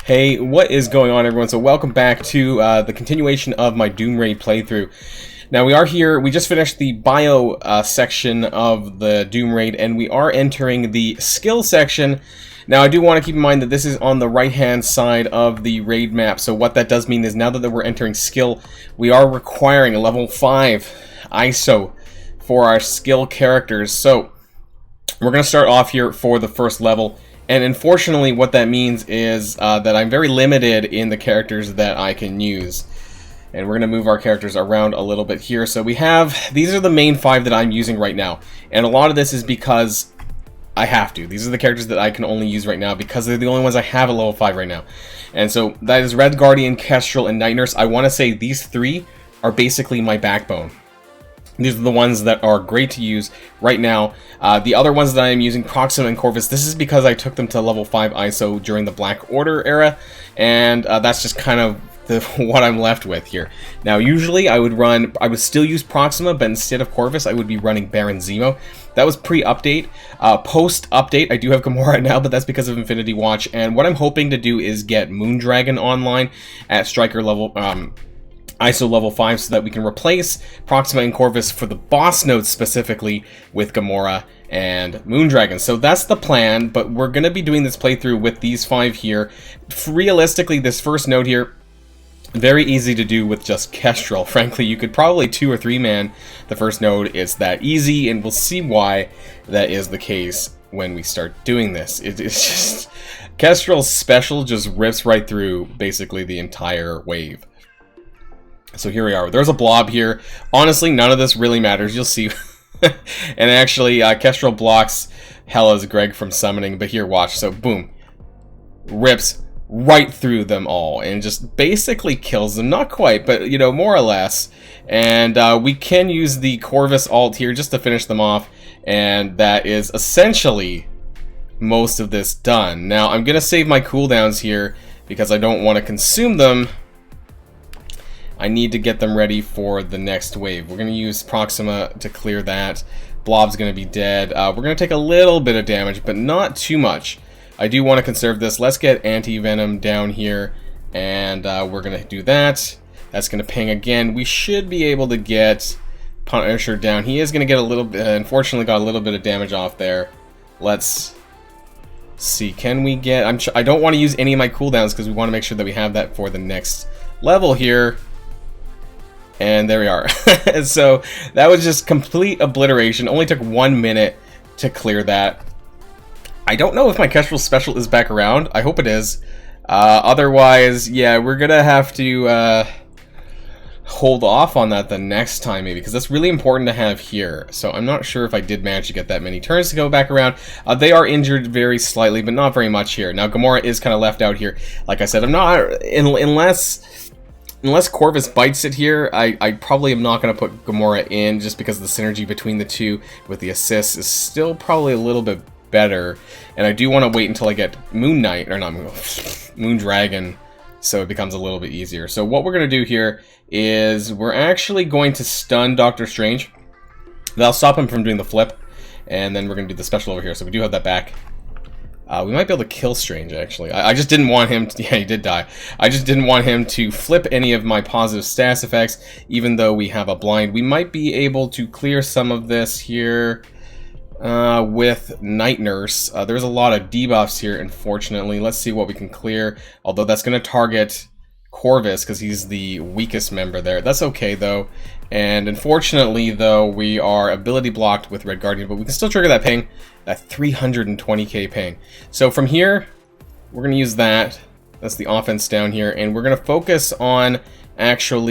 Hey, what is going on, everyone? So welcome back to the continuation of my Doom Raid playthrough. Now we are here, we just finished the bio section of the Doom Raid, and we are entering the skill section. Now I do want to keep in mind that this is on the right hand side of the raid map, so what that does mean is now that we're entering skill, we are requiring a level 5 ISO for our skill characters. So we're going to start off here for the first level. And unfortunately, what that means is that I'm very limited in the characters that I can use. And we're going to move our characters around a little bit here. So we have, these are the main 5 that I'm using right now. And a lot of this is because I have to. These are the characters that I can only use right now because they're the only ones I have at level 5 right now. And so that is Red Guardian, Kestrel, and Night Nurse. I want to say these 3 are basically my backbone. These are the ones that are great to use right now. The other ones that I am using, Proxima and Corvus, this is because I took them to level 5 ISO during the Black Order era, and that's just kind of what I'm left with here. Now, usually I would still use Proxima, but instead of Corvus, I would be running Baron Zemo. That was pre-update. Post-update, I do have Gamora now, but that's because of Infinity Watch, and what I'm hoping to do is get Moondragon online at Striker level, ISO level 5, so that we can replace Proxima and Corvus for the boss nodes specifically with Gamora and Moondragon. So that's the plan, but we're going to be doing this playthrough with these 5 here. Realistically, this first node here, very easy to do with just Kestrel. Frankly, you could probably 2 or 3 man the first node. It's that easy, and we'll see why that is the case when we start doing this. It's just, Kestrel's special just rips right through basically the entire wave. So here we are. There's a blob here. Honestly, none of this really matters. You'll see. And actually, Kestrel blocks Hela's Greg from summoning. But here, watch. So, boom. Rips right through them all. And just basically kills them. Not quite, but, you know, more or less. And we can use the Corvus ult here just to finish them off. And that is essentially most of this done. Now, I'm going to save my cooldowns here because I don't want to consume them. I need to get them ready for the next wave. We're going to use Proxima to clear that. Blob's going to be dead. We're going to take a little bit of damage, but not too much. I do want to conserve this. Let's get Anti-Venom down here, and we're going to do that. That's going to ping again. We should be able to get Punisher down. He is going to get a little bit, unfortunately got a little bit of damage off there. Let's see. Can we get... I don't want to use any of my cooldowns because we want to make sure that we have that for the next level here. And there we are. So that was just complete obliteration. Only took 1 minute to clear that. I don't know if my Kestrel special is back around. I hope it is. Otherwise, yeah, we're gonna have to hold off on that the next time maybe, because that's really important to have here. So I'm not sure if I did manage to get that many turns to go back around. They are injured very slightly, but not very much here. Now Gamora is kind of left out here. Like I said, I'm not Unless Corvus bites it here, I probably am not going to put Gamora in just because the synergy between the two with the assists is still probably a little bit better. And I do want to wait until I get Moondragon, so it becomes a little bit easier. So what we're going to do here is we're actually going to stun Doctor Strange. That'll stop him from doing the flip, and then we're going to do the special over here. So we do have that back. We might be able to kill Strange, actually. I just didn't want him to... Yeah, he did die. I just didn't want him to flip any of my positive status effects, even though we have a blind. We might be able to clear some of this here with Night Nurse. There's a lot of debuffs here, unfortunately. Let's see what we can clear, although that's going to target Corvus, because he's the weakest member there. That's okay, though. And unfortunately, though, we are ability blocked with Red Guardian, but we can still trigger that ping, that 320k ping. So from here, we're going to use that. That's the offense down here, and we're going to focus on actually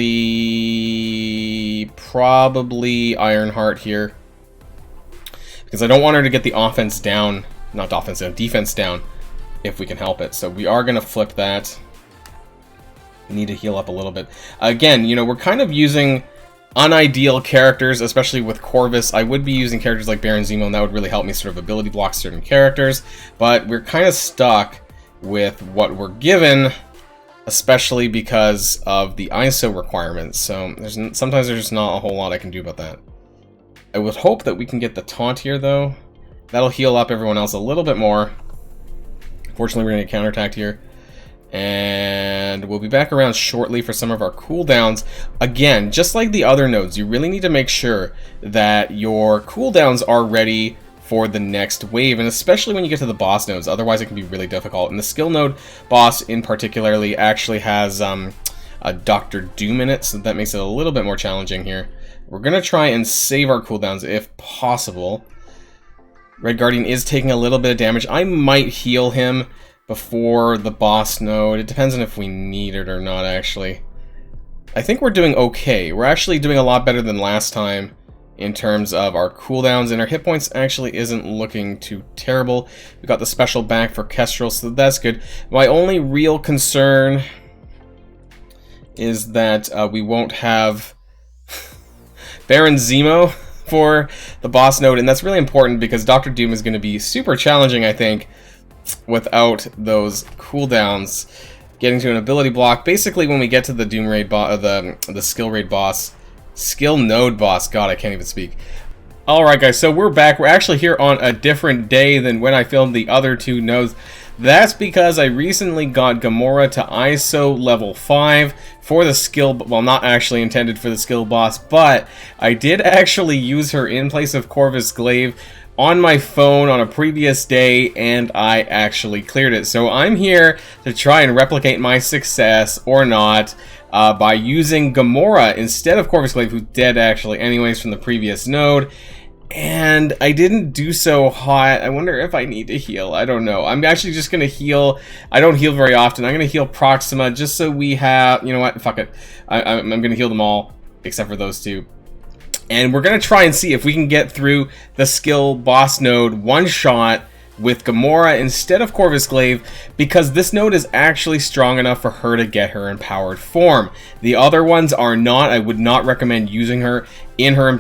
probably Ironheart here, because I don't want her to get the offense down, not offense down, defense down, if we can help it. So we are going to flip that. We need to heal up a little bit. Again, you know, we're kind of using unideal characters, especially with Corvus. I would be using characters like Baron Zemo, and that would really help me sort of ability block certain characters, but we're kind of stuck with what we're given, especially because of the ISO requirements. So sometimes there's just not a whole lot I can do about that. I would hope that we can get the taunt here, though. That'll heal up everyone else a little bit more. Fortunately, we're going to get counterattacked here. And we'll be back around shortly for some of our cooldowns. Again, just like the other nodes, you really need to make sure that your cooldowns are ready for the next wave, and especially when you get to the boss nodes, otherwise it can be really difficult. And the skill node boss in particularly actually has a Dr. Doom in it, so that makes it a little bit more challenging here. We're going to try and save our cooldowns if possible. Red Guardian is taking a little bit of damage. I might heal him before the boss node. It depends on if we need it or not, actually. I think we're doing okay. We're actually doing a lot better than last time in terms of our cooldowns, and our hit points actually isn't looking too terrible. We got the special back for Kestrel, so that's good. My only real concern is that we won't have Baron Zemo for the boss node, and that's really important because Dr. Doom is going to be super challenging, I think, without those cooldowns. Getting to an ability block. Basically, when we get to the Doom raid boss, the skill raid boss, skill node boss. God, I can't even speak. All right, guys. So we're back. We're actually here on a different day than when I filmed the other two nodes. That's because I recently got Gamora to ISO level 5 for the skill, well, not actually intended for the skill boss, but I did actually use her in place of Corvus Glaive on my phone on a previous day, and I actually cleared it. So I'm here to try and replicate my success, or not, by using Gamora instead of Corvus Glaive, who's dead actually anyways from the previous node. And I didn't do so hot. I wonder if I need to heal. I don't know. I'm actually just going to heal. I don't heal very often. I'm going to heal Proxima just so we have... You know what? Fuck it. I'm going to heal them all, except for those two. And we're going to try and see if we can get through the skill boss node one shot with Gamora instead of Corvus Glaive, because this node is actually strong enough for her to get her empowered form. The other ones are not. I would not recommend using her in her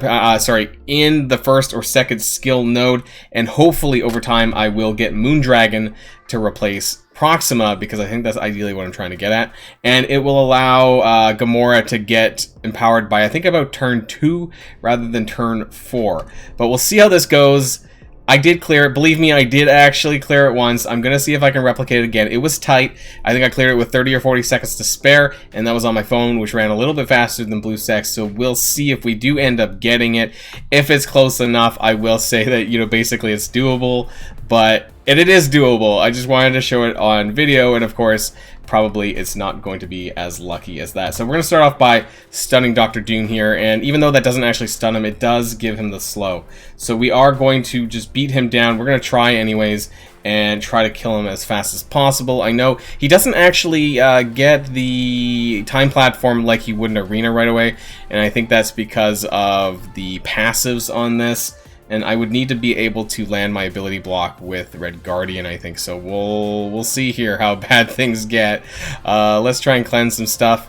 in the first or second skill node, and hopefully over time I will get Moondragon to replace Proxima, because I think that's ideally what I'm trying to get at, and it will allow Gamora to get empowered by I think about turn 2 rather than turn 4. But we'll see how this goes. I did clear it. Believe me, I did actually clear it once. I'm going to see if I can replicate it again. It was tight. I think I cleared it with 30 or 40 seconds to spare, and that was on my phone, which ran a little bit faster than BlueStacks, so we'll see if we do end up getting it. If it's close enough, I will say that, you know, basically it's doable, but... And it is doable. I just wanted to show it on video, and of course, probably it's not going to be as lucky as that. So we're going to start off by stunning Dr. Doom here, and even though that doesn't actually stun him, it does give him the slow. So we are going to just beat him down. We're going to try anyways, and try to kill him as fast as possible. I know he doesn't actually get the time platform like he would in Arena right away, and I think that's because of the passives on this. And I would need to be able to land my ability block with Red Guardian, I think. So we'll see here how bad things get. Let's try and cleanse some stuff.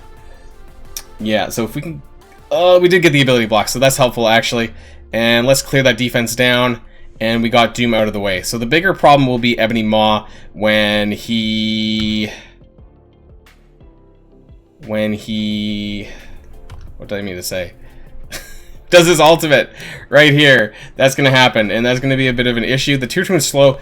Yeah, so if we can... Oh, we did get the ability block, so that's helpful, actually. And let's clear that defense down. And we got Doom out of the way. So the bigger problem will be Ebony Maw when he... What did I mean to say? Does his ultimate right here. That's going to happen, and that's going to be a bit of an issue. The two-turn slow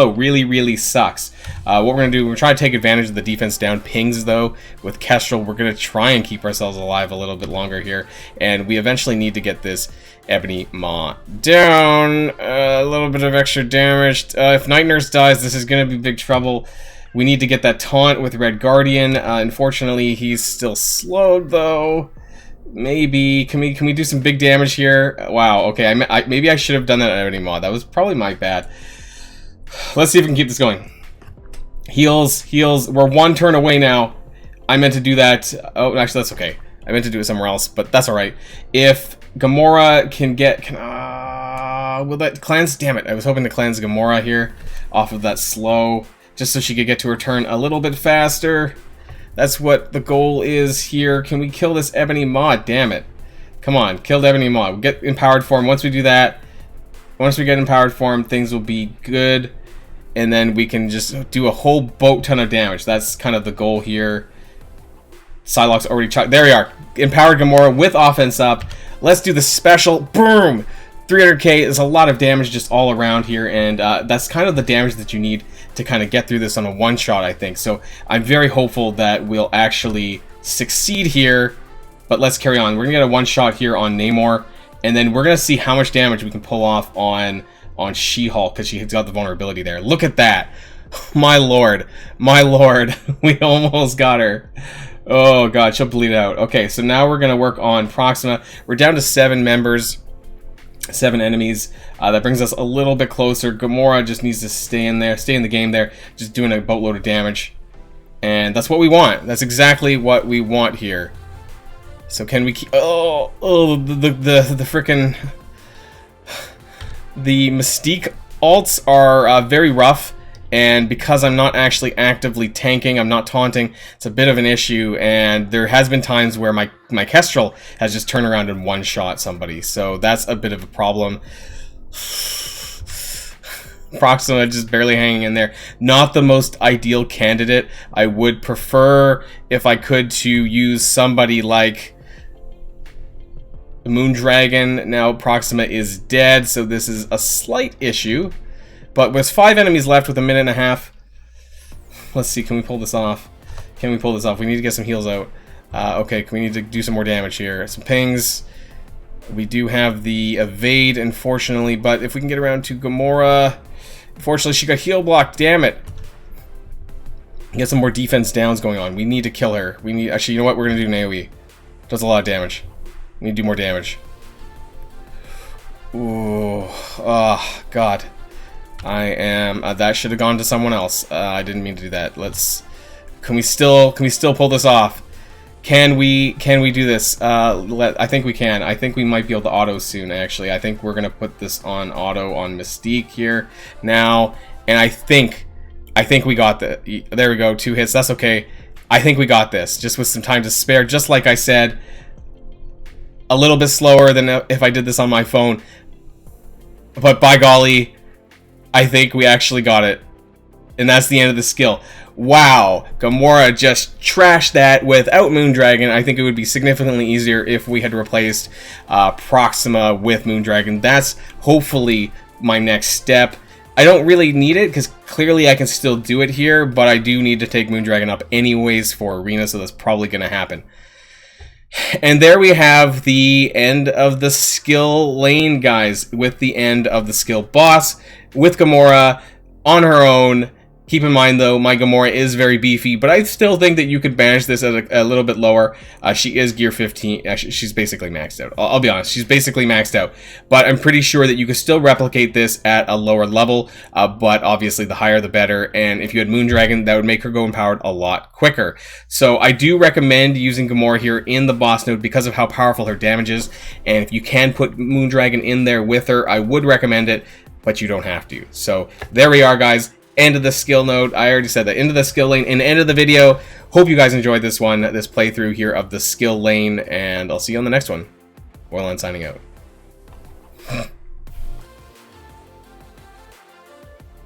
really sucks. What we're going to do, we're trying to take advantage of the defense down pings, though. With Kestrel, we're going to try and keep ourselves alive a little bit longer here, and we eventually need to get this Ebony Maw down. A little bit of extra damage. If Night Nurse dies, this is going to be big trouble. We need to get that taunt with Red Guardian. Unfortunately, he's still slowed, though. Maybe can we do some big damage here? Wow. Okay. Maybe I should have done that Ebony Maw. That was probably my bad. Let's see if we can keep this going. Heals. We're one turn away now. I meant to do that. Oh, actually, that's okay. I meant to do it somewhere else, but that's all right. If Gamora can get, will that cleanse? Damn it! I was hoping to cleanse Gamora here off of that slow, just so she could get to her turn a little bit faster. That's what the goal is here. Can we kill this Ebony Maw? Damn it. Come on, kill the Ebony Maw. We'll get empowered form. Once we do that, once we get empowered form, things will be good. And then we can just do a whole boat ton of damage. That's kind of the goal here. Psylocke's already... There we are. Empowered Gamora with offense up. Let's do the special. Boom! 300k is a lot of damage just all around here. And that's kind of the damage that you need to kind of get through this on a one-shot, I think. So I'm very hopeful that we'll actually succeed here. But let's carry on. We're going to get a one-shot here on Namor, and then we're going to see how much damage we can pull off on She-Hulk, because she's got the vulnerability there. Look at that. My lord. My lord. We almost got her. Oh god, she'll bleed out. Okay, so now we're going to work on Proxima. We're down to 7 members. 7 enemies. That brings us a little bit closer. Gamora just needs to stay in there, stay in the game there, just doing a boatload of damage. And that's what we want. That's exactly what we want here. So can we keep... the frickin'... The Mystique alts are very rough, and because I'm not actually actively tanking, I'm not taunting, it's a bit of an issue, and there has been times where my Kestrel has just turned around and one-shot somebody, so that's a bit of a problem. Proxima just barely hanging in there. Not the most ideal candidate. I would prefer, if I could, to use somebody like Moondragon. Now Proxima is dead, so this is a slight issue. But with 5 enemies left with a minute and a half, let's see, can we pull this off? Can we pull this off? We need to get some heals out. Okay, we need to do some more damage here. Some pings. We do have the evade, unfortunately, but if we can get around to Gamora... Unfortunately, she got heal blocked, damn it. Get some more defense downs going on. We need to kill her. We need... Actually, you know what? We're going to do an AoE. Does a lot of damage. We need to do more damage. Ooh. Oh, God. I am... that should have gone to someone else. I didn't mean to do that. Let's... Can we still pull this off? Can we do this? I think we can. I think we might be able to auto soon, actually. I think we're going to put this on auto on Mystique here now. And I think we got the... There we go, 2 hits. That's okay. I think we got this, just with some time to spare. Just like I said, a little bit slower than if I did this on my phone. But by golly, I think we actually got it. And that's the end of the skill. Wow, Gamora just trashed that without Moondragon. I think it would be significantly easier if we had replaced Proxima with Moondragon. That's hopefully my next step. I don't really need it, because clearly I can still do it here, but I do need to take Moondragon up anyways for Arena, so that's probably going to happen. And there we have the end of the skill lane, guys, with the end of the skill boss, with Gamora on her own. Keep in mind, though, my Gamora is very beefy, but I still think that you could manage this at a little bit lower. She is gear 15. Actually, she's basically maxed out. I'll be honest, she's basically maxed out. But I'm pretty sure that you could still replicate this at a lower level, but obviously the higher the better. And if you had Moondragon, that would make her go empowered a lot quicker. So I do recommend using Gamora here in the boss node because of how powerful her damage is. And if you can put Moondragon in there with her, I would recommend it, but you don't have to. So there we are, guys. End of the skill node. I already said that. End of the skill lane. And end of the video. Hope you guys enjoyed this one, this playthrough here of the skill lane. And I'll see you on the next one. Warline signing out.